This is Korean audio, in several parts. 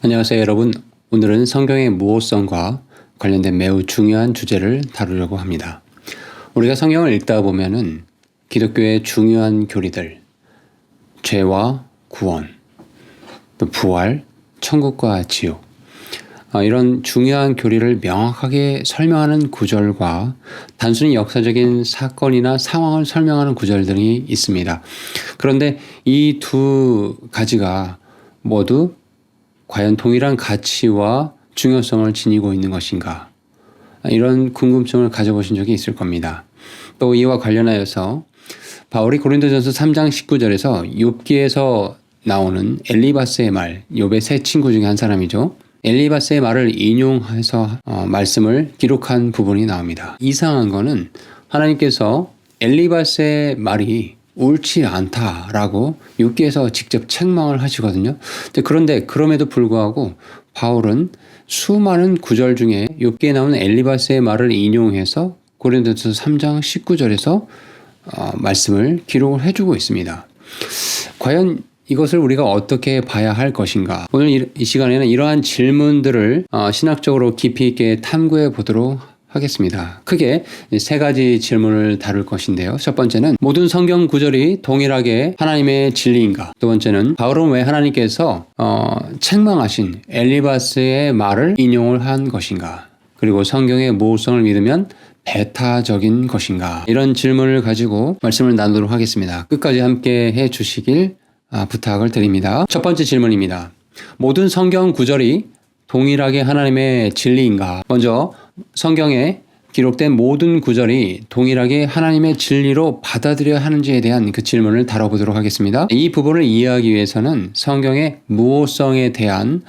안녕하세요 여러분. 오늘은 성경의 무호성과 관련된 매우 중요한 주제를 다루려고 합니다. 우리가 성경을 읽다 보면은 기독교의 중요한 교리들, 죄와 구원, 또 부활, 천국과 지옥, 이런 중요한 교리를 명확하게 설명하는 구절과 단순히 역사적인 사건이나 상황을 설명하는 구절들이 있습니다. 그런데 이 두 가지가 모두 과연 동일한 가치와 중요성을 지니고 있는 것인가? 이런 궁금증을 가져보신 적이 있을 겁니다. 또 이와 관련하여서 바울이 고린도전서 3장 19절에서 욥기에서 나오는 엘리바스의 말, 욥의 세 친구 중에 한 사람이죠. 엘리바스의 말을 인용해서 말씀을 기록한 부분이 나옵니다. 이상한 거는 하나님께서 엘리바스의 말이 옳지 않다라고 욥기에서 직접 책망을 하시거든요. 그런데 그럼에도 불구하고 바울은 수많은 구절 중에 욥기에 나오는 엘리바스의 말을 인용해서 고린도전서 3장 19절에서 말씀을 기록을 해주고 있습니다. 과연 이것을 우리가 어떻게 봐야 할 것인가? 오늘 이 시간에는 이러한 질문들을 신학적으로 깊이 있게 탐구해 보도록 하겠습니다. 크게 세 가지 질문을 다룰 것인데요. 첫 번째는 모든 성경 구절이 동일하게 하나님의 진리인가? 두 번째는 바울은 왜 하나님께서 책망하신 엘리바스의 말을 인용을 한 것인가? 그리고 성경의 모호성을 믿으면 배타적인 것인가? 이런 질문을 가지고 말씀을 나누도록 하겠습니다. 끝까지 함께 해 주시길 부탁을 드립니다. 첫 번째 질문입니다. 모든 성경 구절이 동일하게 하나님의 진리인가? 먼저 성경에 기록된 모든 구절이 동일하게 하나님의 진리로 받아들여야 하는지에 대한 그 질문을 다뤄보도록 하겠습니다. 이 부분을 이해하기 위해서는 성경의 무호성에 대한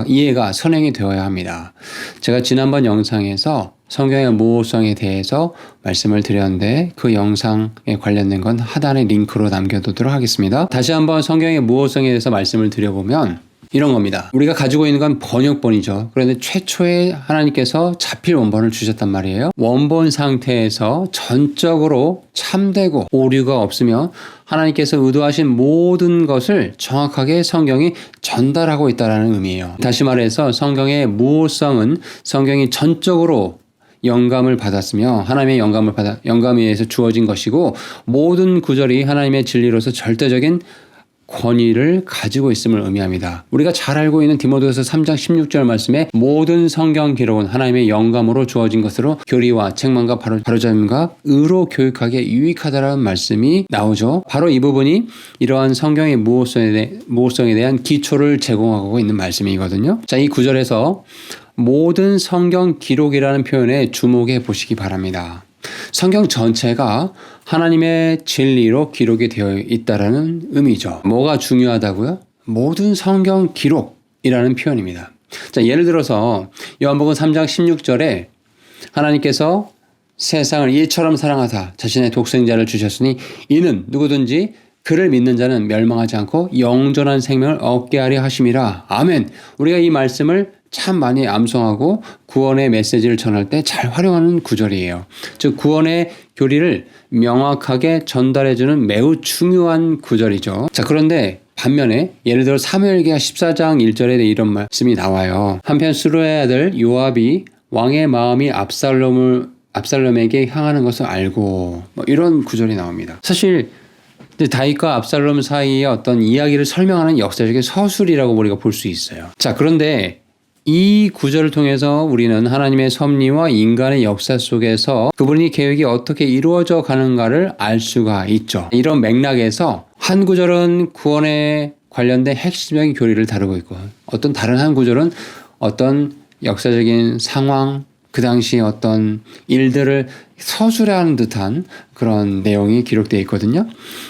이해가 선행이 되어야 합니다. 제가 지난번 영상에서 성경의 무호성에 대해서 말씀을 드렸는데 그 영상에 관련된 건 하단에 링크로 남겨두도록 하겠습니다. 다시 한번 성경의 무호성에 대해서 말씀을 드려보면 이런 겁니다. 우리가 가지고 있는 건 번역본이죠. 그런데 최초에 하나님께서 자필 원본을 주셨단 말이에요. 원본 상태에서 전적으로 참되고 오류가 없으며 하나님께서 의도하신 모든 것을 정확하게 성경이 전달하고 있다는 의미예요. 다시 말해서 성경의 무호성은 성경이 전적으로 영감을 받았으며 하나님의 영감에 의해서 주어진 것이고 모든 구절이 하나님의 진리로서 절대적인 권위를 가지고 있음을 의미합니다. 우리가 잘 알고 있는 디모데후서 3장 16절 말씀에 모든 성경 기록은 하나님의 영감으로 주어진 것으로 교리와 책망과 바로잡음과 의로 교육하기에 유익하다라는 말씀이 나오죠. 바로 이 부분이 이러한 성경의 무호성에 대한 기초를 제공하고 있는 말씀이거든요. 자, 이 구절에서 모든 성경 기록이라는 표현에 주목해 보시기 바랍니다. 성경 전체가 하나님의 진리로 기록이 되어 있다라는 의미죠. 뭐가 중요하다고요? 모든 성경 기록이라는 표현입니다. 자, 예를 들어서 요한복음 3장 16절에 하나님께서 세상을 이처럼 사랑하사 자신의 독생자를 주셨으니 이는 누구든지 그를 믿는 자는 멸망하지 않고 영존한 생명을 얻게 하려 하심이라. 아멘. 우리가 이 말씀을 참 많이 암송하고 구원의 메시지를 전할 때 잘 활용하는 구절이에요. 즉 구원의 교리를 명확하게 전달해주는 매우 중요한 구절이죠. 자, 그런데 반면에 예를 들어 사무엘기하 14장 1절에 이런 말씀이 나와요. 한편 수르의 아들 요압이 왕의 마음이 압살롬에게 향하는 것을 알고 이런 구절이 나옵니다. 사실 다윗과 압살롬 사이의 어떤 이야기를 설명하는 역사적인 서술이라고 우리가 볼 수 있어요. 자, 그런데 이 구절을 통해서 우리는 하나님의 섭리와 인간의 역사 속에서 그분의 계획이 어떻게 이루어져 가는가를 알 수가 있죠. 이런 맥락에서 한 구절은 구원에 관련된 핵심적인 교리를 다루고 있고 어떤 다른 한 구절은 어떤 역사적인 상황, 그 당시 어떤 일들을 서술하는 듯한 그런 내용이 기록되어 있거든요.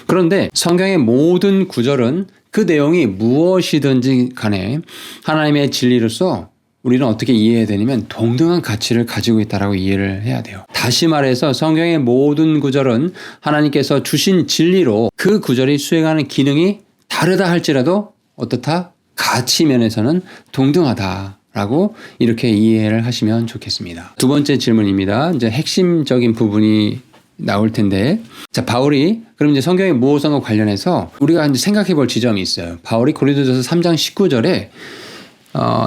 그런데 성경의 모든 구절은 그 내용이 무엇이든지 간에 하나님의 진리로서 우리는 어떻게 이해해야 되냐면 동등한 가치를 가지고 있다라고 이해를 해야 돼요. 다시 말해서 성경의 모든 구절은 하나님께서 주신 진리로 그 구절이 수행하는 기능이 다르다 할지라도 어떻다? 가치 면에서는 동등하다라고 이렇게 이해를 하시면 좋겠습니다. 두 번째 질문입니다. 이제 핵심적인 부분이 나올 텐데, 자, 바울이 그럼 이제 성경의 무호성과 관련해서 우리가 이제 생각해 볼 지점이 있어요. 바울이 고린도전서 3장 19절에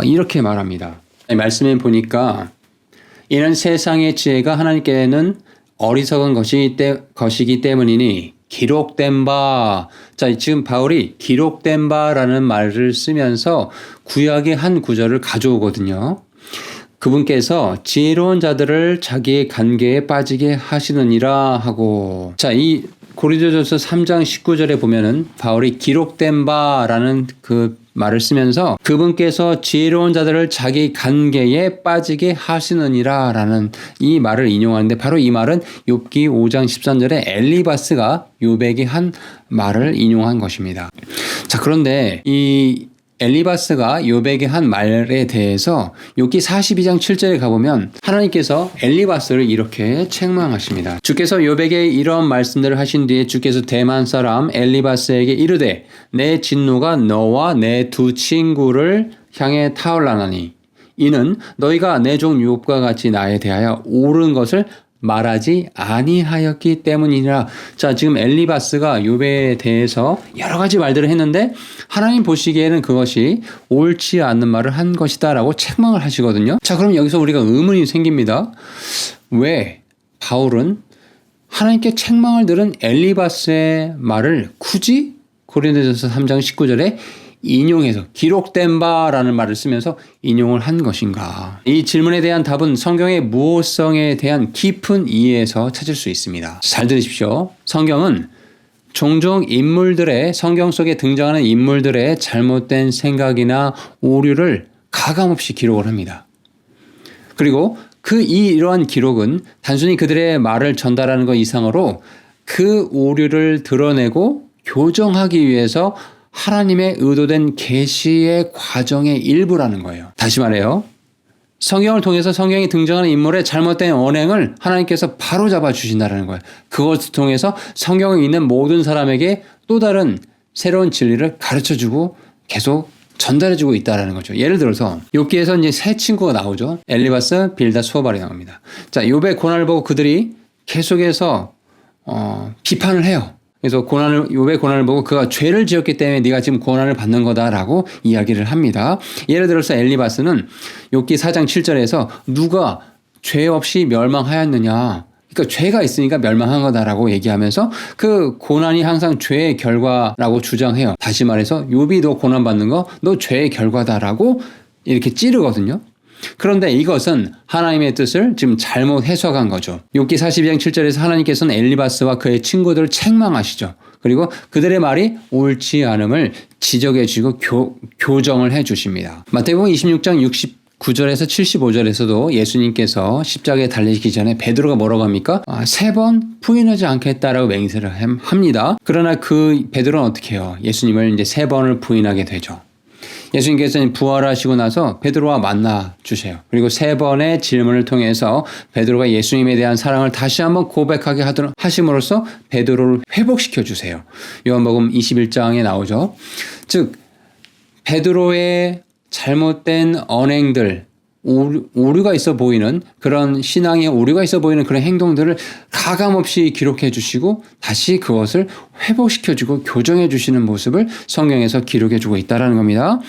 이렇게 말합니다. 말씀에 보니까 이는 세상의 지혜가 하나님께는 어리석은 것이기 때문이니 기록된 바. 자, 지금 바울이 기록된 바라는 말을 쓰면서 구약의 한 구절을 가져오거든요. 그분께서 지혜로운 자들을 자기의 관계에 빠지게 하시느니라 하고, 자, 이 고린도전서 3장 19절에 보면은 바울이 기록된 바라는 그 말을 쓰면서 그분께서 지혜로운 자들을 자기 관계에 빠지게 하시느니라 라는 이 말을 인용하는데, 바로 이 말은 욥기 5장 13절에 엘리바스가 욥에게 한 말을 인용한 것입니다. 자, 그런데 이 엘리바스가 욥에게 한 말에 대해서 욥기 42장 7절에 가보면 하나님께서 엘리바스를 이렇게 책망하십니다. 주께서 욥에게 이런 말씀들을 하신 뒤에 주께서 대만 사람 엘리바스에게 이르되 내 진노가 너와 내 두 친구를 향해 타올라나니 이는 너희가 내 종 욥과 같이 나에 대하여 옳은 것을 말하지 아니하였기 때문이라. 자, 지금 엘리바스가 욥에 대해서 여러 가지 말들을 했는데 하나님 보시기에는 그것이 옳지 않는 말을 한 것이다 라고 책망을 하시거든요. 자, 그럼 여기서 우리가 의문이 생깁니다. 왜 바울은 하나님께 책망을 들은 엘리바스의 말을 굳이 고린도전서 3장 19절에 인용해서 기록된 바라는 말을 쓰면서 인용을 한 것인가? 이 질문에 대한 답은 성경의 무호성에 대한 깊은 이해에서 찾을 수 있습니다. 잘 들으십시오. 성경은 종종 성경 속에 등장하는 인물들의 잘못된 생각이나 오류를 가감없이 기록을 합니다. 그리고 이러한 기록은 단순히 그들의 말을 전달하는 것 이상으로 그 오류를 드러내고 교정하기 위해서 하나님의 의도된 계시의 과정의 일부라는 거예요. 다시 말해요. 성경을 통해서 성경에 등장하는 인물의 잘못된 언행을 하나님께서 바로 잡아 주신다는 거예요. 그것을 통해서 성경에 있는 모든 사람에게 또 다른 새로운 진리를 가르쳐주고 계속 전달해주고 있다는 거죠. 예를 들어서 욥기에서 이제 세 친구가 나오죠. 엘리바스, 빌닷, 소발이 나옵니다. 자, 욥의 고난을 보고 그들이 계속해서 비판을 해요. 그래서 욥의 고난을 보고 그가 죄를 지었기 때문에 네가 지금 고난을 받는 거다라고 이야기를 합니다. 예를 들어서 엘리바스는 욥기 4장 7절에서 누가 죄 없이 멸망하였느냐. 그러니까 죄가 있으니까 멸망한 거다라고 얘기하면서 그 고난이 항상 죄의 결과라고 주장해요. 다시 말해서 욥이 너 고난 받는 거 너 죄의 결과다라고 이렇게 찌르거든요. 그런데 이것은 하나님의 뜻을 지금 잘못 해석한 거죠. 욥기 42장 7절에서 하나님께서는 엘리바스와 그의 친구들을 책망하시죠. 그리고 그들의 말이 옳지 않음을 지적해 주시고 교정을 해 주십니다. 마태복음 26장 69절에서 75절에서도 예수님께서 십자가에 달리시기 전에 베드로가 뭐라고 합니까? 3번 부인하지 않겠다라고 맹세를 합니다. 그러나 그 베드로는 어떻게 해요? 예수님을 이제 3번을 부인하게 되죠. 예수님께서는 부활하시고 나서 베드로와 만나 주세요. 그리고 3번의 질문을 통해서 베드로가 예수님에 대한 사랑을 다시 한번 고백하게 하심으로써 베드로를 회복시켜 주세요. 요한복음 21장에 나오죠. 즉 베드로의 잘못된 언행들, 오류가 있어 보이는 그런 신앙에 오류가 있어 보이는 그런 행동들을 가감없이 기록해 주시고 다시 그것을 회복시켜 주고 교정해 주시는 모습을 성경에서 기록해 주고 있다는 겁니다.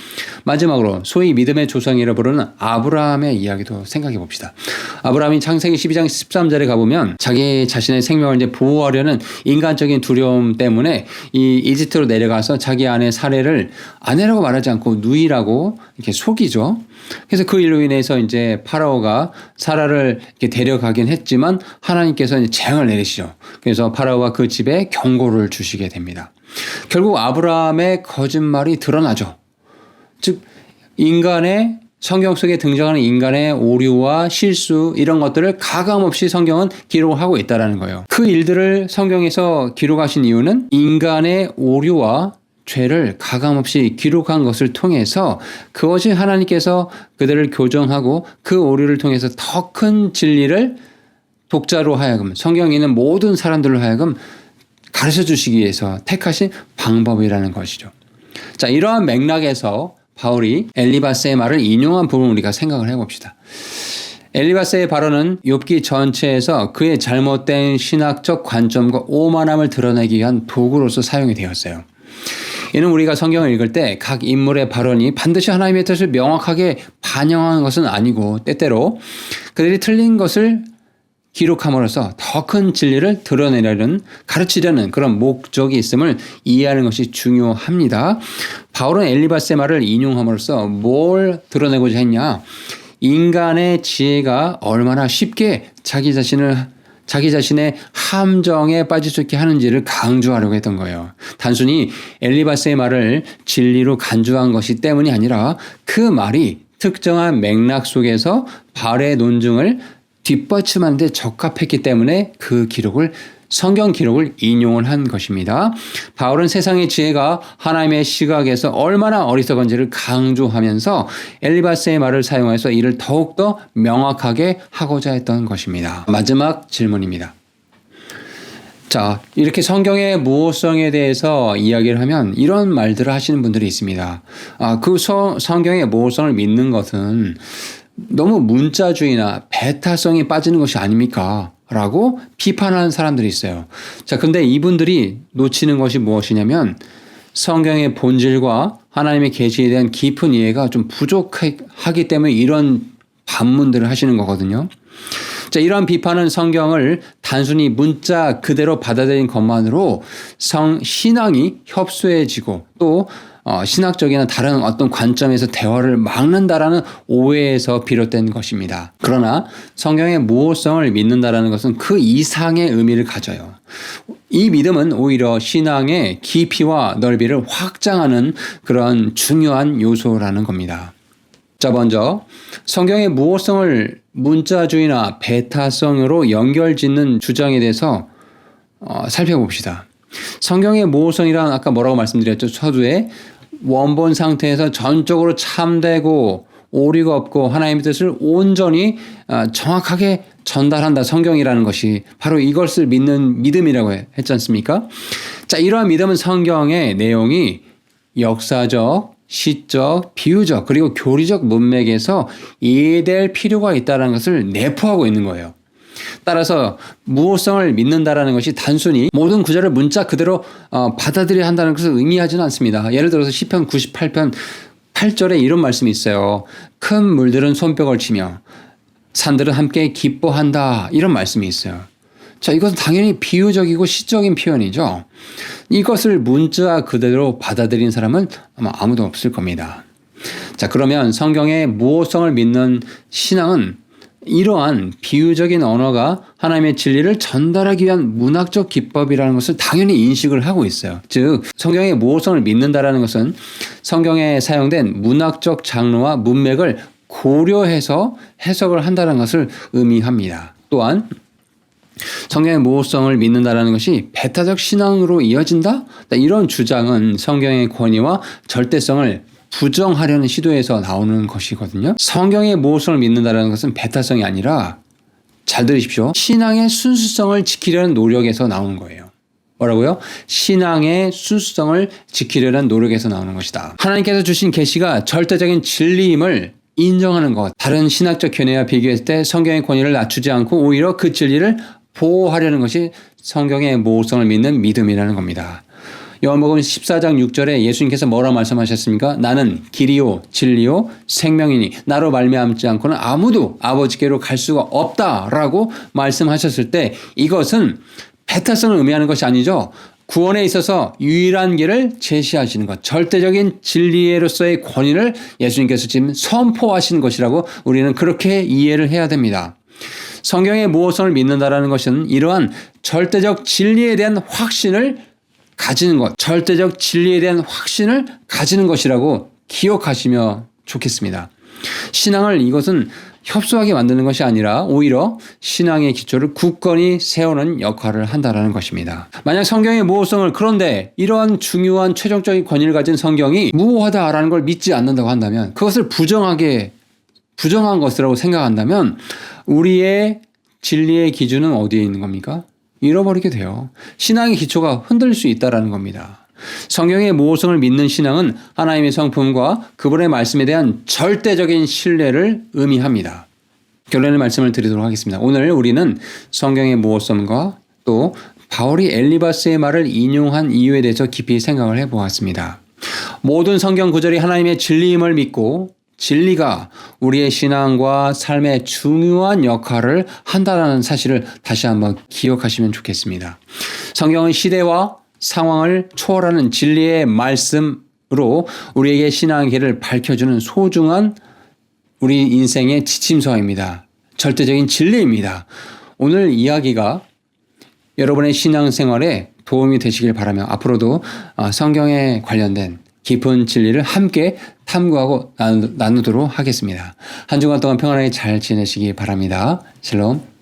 마지막으로 소위 믿음의 조상이라 부르는 아브라함의 이야기도 생각해 봅시다. 아브라함이 창세기 12장 13절에 가보면 자기 자신의 생명을 이제 보호하려는 인간적인 두려움 때문에 이 이집트로 내려가서 자기 아내 사례를 아내라고 말하지 않고 누이라고 이렇게 속이죠. 그래서 그 일로 인해서 이제 파라오가 사라를 이렇게 데려가긴 했지만 하나님께서 이제 재앙을 내리시죠. 그래서 파라오가 그 집에 경고를 주시게 됩니다. 결국 아브라함의 거짓말이 드러나죠. 즉 인간의 성경 속에 등장하는 인간의 오류와 실수 이런 것들을 가감없이 성경은 기록하고 있다는 거예요. 그 일들을 성경에서 기록하신 이유는 인간의 오류와 죄를 가감없이 기록한 것을 통해서 그것이 하나님께서 그들을 교정하고 그 오류를 통해서 더 큰 진리를 독자로 하여금 성경에 있는 모든 사람들로 하여금 가르쳐 주시기 위해서 택하신 방법이라는 것이죠. 자, 이러한 맥락에서 바울이 엘리바스의 말을 인용한 부분을 우리가 생각을 해봅시다. 엘리바스의 발언은 욥기 전체에서 그의 잘못된 신학적 관점과 오만함을 드러내기 위한 도구로서 사용이 되었어요. 이는 우리가 성경을 읽을 때 각 인물의 발언이 반드시 하나님의 뜻을 명확하게 반영하는 것은 아니고 때때로 그들이 틀린 것을 기록함으로써 더 큰 진리를 드러내려는 가르치려는 그런 목적이 있음을 이해하는 것이 중요합니다. 바울은 엘리바스의 말을 인용함으로써 뭘 드러내고자 했냐? 인간의 지혜가 얼마나 쉽게 자기 자신의 함정에 빠질 수 있게 하는지를 강조하려고 했던 거예요. 단순히 엘리바스의 말을 진리로 간주한 것이 때문이 아니라 그 말이 특정한 맥락 속에서 바울의 논증을 뒷받침하는 데 적합했기 때문에 그 성경 기록을 인용을 한 것입니다. 바울은 세상의 지혜가 하나님의 시각에서 얼마나 어리석은지를 강조하면서 엘리바스의 말을 사용해서 이를 더욱더 명확하게 하고자 했던 것입니다. 마지막 질문입니다. 자, 이렇게 성경의 무호성에 대해서 이야기를 하면 이런 말들을 하시는 분들이 있습니다. 성경의 무호성을 믿는 것은 너무 문자주의나 배타성이 빠지는 것이 아닙니까? 라고 비판하는 사람들이 있어요. 자, 근데 이분들이 놓치는 것이 무엇이냐면 성경의 본질과 하나님의 계시에 대한 깊은 이해가 좀 부족하기 때문에 이런 반문들을 하시는 거거든요. 자, 이러한 비판은 성경을 단순히 문자 그대로 받아들인 것만으로 신앙이 협소해지고 또 신학적이나 다른 어떤 관점에서 대화를 막는다라는 오해에서 비롯된 것입니다. 그러나 성경의 무호성을 믿는다라는 것은 그 이상의 의미를 가져요. 이 믿음은 오히려 신앙의 깊이와 넓이를 확장하는 그런 중요한 요소라는 겁니다. 자, 먼저 성경의 무호성을 문자주의나 배타성으로 연결짓는 주장에 대해서 살펴봅시다. 성경의 무호성이란 아까 뭐라고 말씀드렸죠? 서두에 원본 상태에서 전적으로 참되고 오류가 없고 하나님의 뜻을 온전히 정확하게 전달한다. 성경이라는 것이 바로 이것을 믿는 믿음이라고 했지 않습니까? 자, 이러한 믿음은 성경의 내용이 역사적, 시적, 비유적 그리고 교리적 문맥에서 이해될 필요가 있다는 것을 내포하고 있는 거예요. 따라서 무호성을 믿는다라는 것이 단순히 모든 구절을 문자 그대로 받아들여야 한다는 것을 의미하지는 않습니다. 예를 들어서 시편 98편 8절에 이런 말씀이 있어요. 큰 물들은 손뼉을 치며 산들은 함께 기뻐한다. 이런 말씀이 있어요. 자, 이것은 당연히 비유적이고 시적인 표현이죠. 이것을 문자 그대로 받아들인 사람은 아마 아무도 없을 겁니다. 자, 그러면 성경의 무호성을 믿는 신앙은 이러한 비유적인 언어가 하나님의 진리를 전달하기 위한 문학적 기법이라는 것을 당연히 인식을 하고 있어요. 즉, 성경의 무호성을 믿는다라는 것은 성경에 사용된 문학적 장르와 문맥을 고려해서 해석을 한다는 것을 의미합니다. 또한 성경의 무호성을 믿는다라는 것이 배타적 신앙으로 이어진다? 이런 주장은 성경의 권위와 절대성을 부정하려는 시도에서 나오는 것이거든요. 성경의 무호성을 믿는다는 것은 배타성이 아니라 잘 들으십시오. 신앙의 순수성을 지키려는 노력에서 나오는 거예요. 뭐라고요? 신앙의 순수성을 지키려는 노력에서 나오는 것이다. 하나님께서 주신 계시가 절대적인 진리임을 인정하는 것. 다른 신학적 견해와 비교했을 때 성경의 권위를 낮추지 않고 오히려 그 진리를 보호하려는 것이 성경의 무호성을 믿는 믿음이라는 겁니다. 요한복음 14장 6절에 예수님께서 뭐라고 말씀하셨습니까? 나는 길이요 진리요 생명이니 나로 말미암지 않고는 아무도 아버지께로 갈 수가 없다라고 말씀하셨을 때 이것은 배타성을 의미하는 것이 아니죠. 구원에 있어서 유일한 길을 제시하시는 것, 절대적인 진리로서의 권위를 예수님께서 지금 선포하신 것이라고 우리는 그렇게 이해를 해야 됩니다. 성경의 무호성을 믿는다라는 것은 이러한 절대적 진리에 대한 확신을 가지는 것, 절대적 진리에 대한 확신을 가지는 것이라고 기억하시면 좋겠습니다. 신앙을 이것은 협소하게 만드는 것이 아니라 오히려 신앙의 기초를 굳건히 세우는 역할을 한다는 것입니다. 만약 성경의 무호성을 그런데 이러한 중요한 최종적인 권위를 가진 성경이 무호하다라는 걸 믿지 않는다고 한다면 그것을 부정한 것이라고 생각한다면 우리의 진리의 기준은 어디에 있는 겁니까? 잃어버리게 돼요. 신앙의 기초가 흔들릴 수 있다는 겁니다. 성경의 무호성을 믿는 신앙은 하나님의 성품과 그분의 말씀에 대한 절대적인 신뢰를 의미합니다. 결론의 말씀을 드리도록 하겠습니다. 오늘 우리는 성경의 무호성과 또 바울이 엘리바스의 말을 인용한 이유에 대해서 깊이 생각을 해보았습니다. 모든 성경 구절이 하나님의 진리임을 믿고 진리가 우리의 신앙과 삶의 중요한 역할을 한다는 사실을 다시 한번 기억하시면 좋겠습니다. 성경은 시대와 상황을 초월하는 진리의 말씀으로 우리에게 신앙의 길을 밝혀주는 소중한 우리 인생의 지침서입니다. 절대적인 진리입니다. 오늘 이야기가 여러분의 신앙생활에 도움이 되시길 바라며 앞으로도 성경에 관련된 깊은 진리를 함께 탐구하고 나누도록 하겠습니다. 한 주간 동안 평안하게 잘 지내시기 바랍니다. 샬롬.